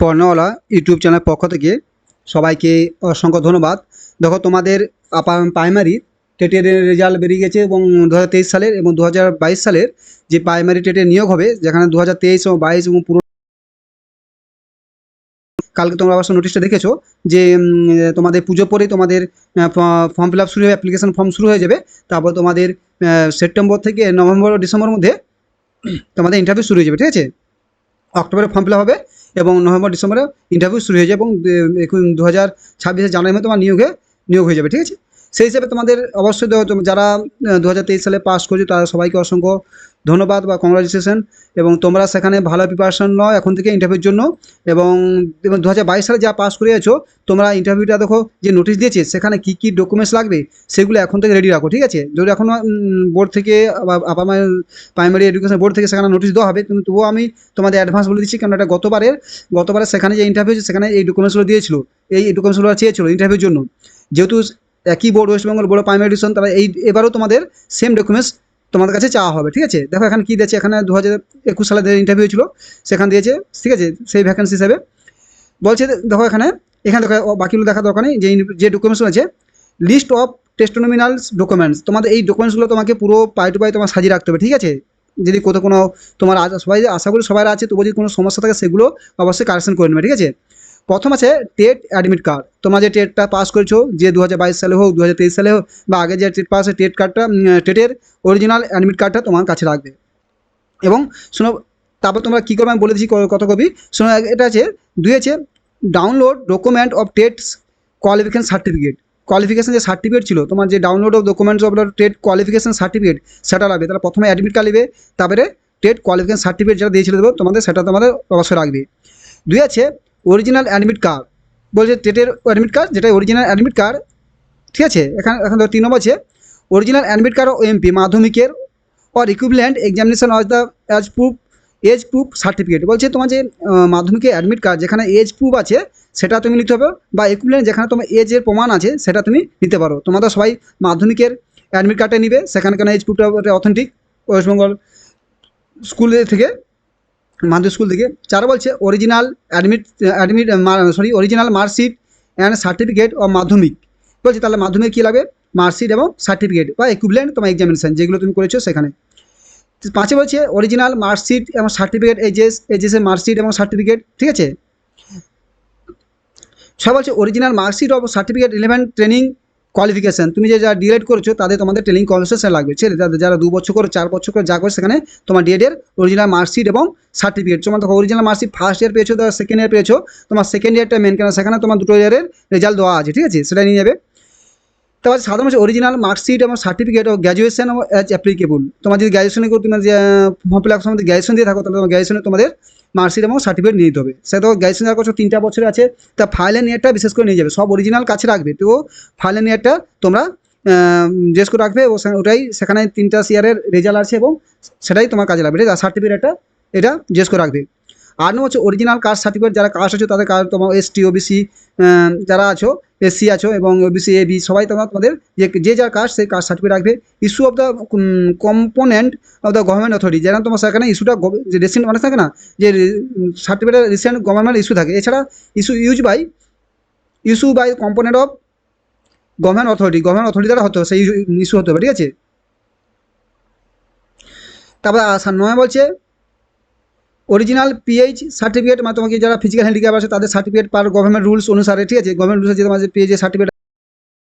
পর্ণওয়ালা YouTube channel পক্ষ থেকে সবাইকে অসংখ্য ধন্যবাদ। দেখো, তোমাদের প্রাইমারি টেটের রেজাল্ট বেরিয়ে গেছে এবং 2023 সালের এবং 2022 সালের যে প্রাইমারি টেটের নিয়োগ হবে, যেখানে 2023 এবং 22 এবং পুরো কালকে তোমরা অবশ্য নোটিশটা দেখেছো যে তোমাদের পুজো পরেই তোমাদের ফর্ম ফিল আপ শুরু হয়ে অ্যাপ্লিকেশন ফর্ম শুরু হয়ে যাবে। তারপর তোমাদের সেপ্টেম্বর থেকে নভেম্বর ডিসেম্বরের মধ্যে তোমাদের ইন্টারভিউ শুরু হয়ে যাবে, ঠিক আছে। অক্টোবরে ফর্ম ফিল আপ হবে এবং নভেম্বর ডিসেম্বরে ইন্টারভিউ শুরু হয়ে যাবে এবং 2026 জানুয়ারির মধ্যে তোমার নিয়োগ হয়ে যাবে, ঠিক আছে। সেই হিসেবে তোমাদের অবশ্যই যারা 2023 সালে পাস করেছো তারা সবাইকে অসংখ্য ধন্যবাদ বা কংগ্রাচুলেশন। এবং তোমরা সেখানে ভালো প্রিপারেশন নাও এখন থেকে ইন্টারভিউর জন্য। এবং 2022 সালে যা পাস করে আছো, তোমরা ইন্টারভিউটা দেখো যে নোটিশ দিয়েছে সেখানে কী কী ডকুমেন্টস লাগবে সেগুলো এখন থেকে রেডি রাখো, ঠিক আছে। যদি এখনও বোর্ড থেকে বা প্রাইমারি এডুকেশন বোর্ড থেকে সেখানে নোটিশ দেওয়া হবে, কিন্তু তবুও আমি তোমাদের অ্যাডভান্স বলে দিচ্ছি, কারণ এটা গতবারে সেখানে যে ইন্টারভিউ সেখানে এই ডকুমেন্টসগুলো দিয়েছিল, এই ডকুমেন্টসগুলো চেয়েছিল ইন্টারভিউর জন্য। যেহেতু একই board, West Bengal board primary education, তারা এবারও তোমাদের সেম ডকুমেন্টস তোমাদের কাছে চাওয়া হবে, ঠিক আছে। দেখো এখানে কী দিয়েছে, এখানে 2021 সালে যে ইন্টারভিউ ছিল সেখানে দিয়েছে, ঠিক আছে, সেই ভ্যাকেন্সি হিসাবে বলছে। দেখো এখানে দেখো বাকিগুলো দেখা দরকার নেই। যে ডকুমেন্টসগুলো আছে, লিস্ট অফ টেস্টোনোমিনালস ডকুমেন্টস, তোমাদের এই ডকুমেন্টসগুলো তোমাকে পুরো পাই টু পাই তোমার সাজিয়ে রাখতে হবে, ঠিক আছে। যদি কোথাও কোনো তোমার সবাই আশা করি সবার আছে, তবু যদি কোনো সমস্যা থাকে সেগুলো অবশ্যই কারেকশন করে নেবে, ঠিক আছে। প্রথম আছে টেট অ্যাডমিট কার্ড। তোমরা যে টেটটা পাস করেছো, যে 2022 সালে হোক 2023 সালে হোক বা আগে যে টেট পাস টেট কার্ডটা, টেটের অরিজিনাল অ্যাডমিট কার্ডটা তোমার কাছে রাখবে। এবং শোনো, তারপর তোমরা কী করবে আমি বলে দিচ্ছি কত কপি। শোনো, এটা আছে 2 আছে download document of TET's qualification certificate. Qualification যে সার্টিফিকেট ছিল তোমার, যে download of documents of TET qualification certificate, সেটা লাগবে। তাহলে প্রথমে অ্যাডমিট কার্ড নেবে, তারপরে টেট কোয়ালিফিকেশন সার্টিফিকেট যেটা দিয়েছিল দেবো তোমাদের, সেটা তোমাদের অবশ্যই রাখবে। 2 আছে অরিজিনাল অ্যাডমিট কার্ড। বলছে টেটের অ্যাডমিট কার্ড, যেটা অরিজিনাল অ্যাডমিট কার্ড, ঠিক আছে। এখন 3 নম্বর আছে অরিজিনাল অ্যাডমিট কার্ড ও এমপি মাধ্যমিকের or equivalent examination age proof certificate. বলছে তোমার যে মাধ্যমিকের অ্যাডমিট কার্ড যেখানে এজ প্রুফ আছে সেটা তুমি নিতে হবে, বা ইকুইভ্যালেন্ট যেখানে তোমার এজের প্রমাণ আছে সেটা তুমি নিতে পারো। তোমাদের সবাই মাধ্যমিকের অ্যাডমিট কার্ডটা নিবে, সেখানে কেন এজ প্রুফটা অথেন্টিক ওয়েস্টবেঙ্গল স্কুল থেকে, মাধ্যমিক স্কুল থেকে। 4 বলছে original original marksheet and certificate of মাধ্যমিক। বলছে তাহলে মাধ্যমিক কী লাগবে, মার্কশিট এবং সার্টিফিকেট বা ইকুইভ্যালেন্ট তোমার এক্সামিনেশন যেগুলো তুমি করেছো সেখানে। 5 বলছে অরিজিনাল মার্কশিট এবং সার্টিফিকেট, এইচএসের মার্কশিট এবং সার্টিফিকেট, ঠিক আছে। 6 বলছে original marksheet of certificate relevant training qualification. তুমি যে যারা ডিএড করেছো তাদের তোমাদের ট্রেনিং কোয়ালিফিকেশন লাগবে, ছেলে যারা 2 বছর করে 4 বছর করে যা করে সেখানে তোমার ডিএডের অরিজিনাল মার্কশিট এবং সার্টিফিকেট। তোমার দেখো অরিজিনাল মার্কশিট ফার্স্ট ইয়ার পেয়েছো, সেকেন্ড ইয়ার পেয়েছো, তোমার সেকেন্ড ইয়ারটা মেন, কেন সেখানে তোমার 2 ইয়ারের রেজাল্ট দেওয়া আছে, ঠিক আছে, সেটা নিয়ে যাবে। তারপর সাধারণ হচ্ছে অরিজিনাল মার্কশিট এবং সার্টিফিকেট ও গ্র্যাজুয়েশন অ্যাজ অ্যাপ্লিকেবল। তোমার যদি গ্র্যাজুয়েশনে করে তুমি যে ফর্ম ফিল আপ সময় গ্র্যাজুয়েশন দিয়ে থাকো, তাহলে তোমার গ্র্যাজুয়েশনে তোমাদের মার্কশিট এবং সার্টিফিকেট নিয়ে নিতে হবে। সেটা তো গ্র্যাজুয়েশন যারা করছো 3টা বছরে আছে, তা ফাইল অ্যান্ড ইয়ারটা বিশেষ করে নিয়ে যাবে, সব অরিজিনাল কাছে রাখবে। তো ফাইল অ্যান্ড ইয়ারটা তোমরা জিজ্ঞেস করে রাখবে, ওটাই সেখানে 3টা ইয়ারের রেজাল্ট আছে এবং সেটাই তোমার কাজে লাগবে, ঠিক আছে। সার্টিফিকেটটা এটা জিজ্ঞেস করে রাখবে। আর হচ্ছে অরিজিনাল কাস্ট সার্টিফিকেট, যারা কাস্ট আছো তাদের কাস্ট, তোমার এসটি ওবিসি যারা আছো, এসসি আছো এবং ওবিসি এবি সবাই তোমাদের যে যার কাস্ট সেই কাস্ট সার্টিফিকেট রাখবে। Issue of the component of the government authority, যেন তোমার সেখানে ইস্যুটা যে রিসেন্ট মানে থাকে না, যে সার্টিফিকেটের রিসেন্ট গভর্নমেন্ট ইস্যু থাকে। এছাড়া issue by component of government authority দ্বারা হতে হবে, সেই ইস্যু হতে হবে, ঠিক আছে। তারপর 9 বলছে অরিজিনাল পিএইচ সার্টিফিকেট, মানে তোমাকে যারা ফিজিক্যাল হ্যান্ডিক্যাপ আছে তাদের সার্টিফিকেট পার গভর্নমেন্ট রুলস অনুসারে, ঠিক আছে। গভর্নমেন্ট রুলস যে তোমার যে পিএইচ সার্টিফিকেট